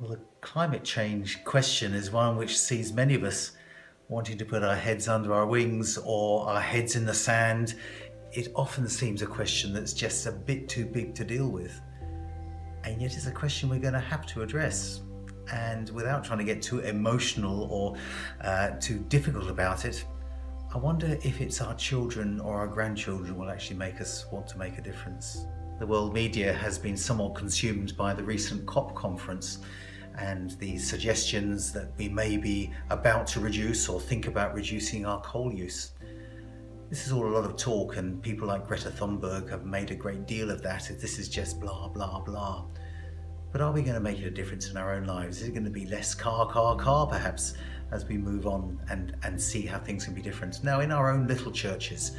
Well, the climate change question is one which sees many of us wanting to put our heads under our wings or our heads in the sand. It often seems a question that's just a bit too big to deal with. And yet it's a question we're going to have to address. And without trying to get too emotional or too difficult about it, I wonder if it's our children or our grandchildren will actually make us want to make a difference. The world media has been somewhat consumed by the recent COP conference and the suggestions that we may be about to reduce or think about reducing our coal use. This is all a lot of talk, and people like Greta Thunberg have made a great deal of that if this is just blah, blah, blah. But are we going to make a difference in our own lives? Is it going to be less car perhaps, as we move on and see how things can be different? Now, in our own little churches,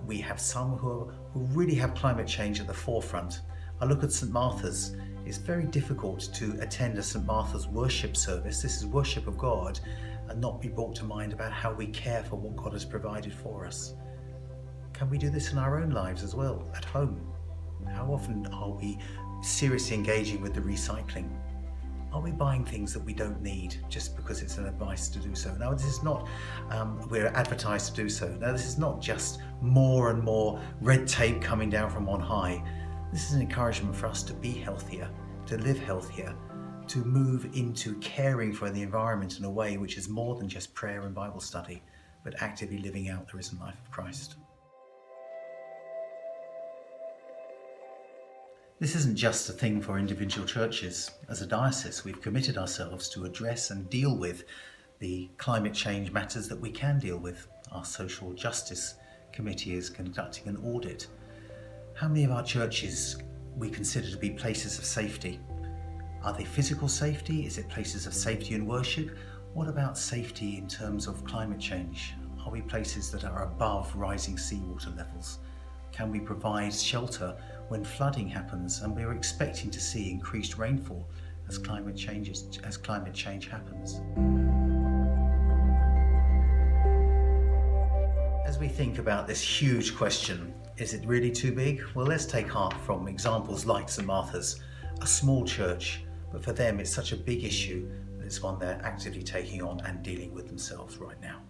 we have some who really have climate change at the forefront. I look at St. Martha's. It's very difficult to attend a St. Martha's worship service. This is worship of God, and not be brought to mind about how we care for what God has provided for us. Can we do this in our own lives as well, at home? How often are we seriously engaging with the recycling? Are we buying things that we don't need just because it's an advice to do so? Now, this is not, we're advertised to do so. Now, this is not just more and more red tape coming down from on high. This is an encouragement for us to be healthier, to live healthier, to move into caring for the environment in a way which is more than just prayer and Bible study, but actively living out the risen life of Christ. This isn't just a thing for individual churches. As a diocese, we've committed ourselves to address and deal with the climate change matters that we can deal with. Our Social Justice Committee is conducting an audit. How many of our churches we consider to be places of safety? Are they physical safety? Is it places of safety and worship? What about safety in terms of climate change? Are we places that are above rising seawater levels? Can we provide shelter when flooding happens and we're expecting to see increased rainfall as climate change happens? As we think about this huge question, is it really too big? Well, let's take heart from examples like St. Martha's, a small church, but for them it's such a big issue that it's one they're actively taking on and dealing with themselves right now.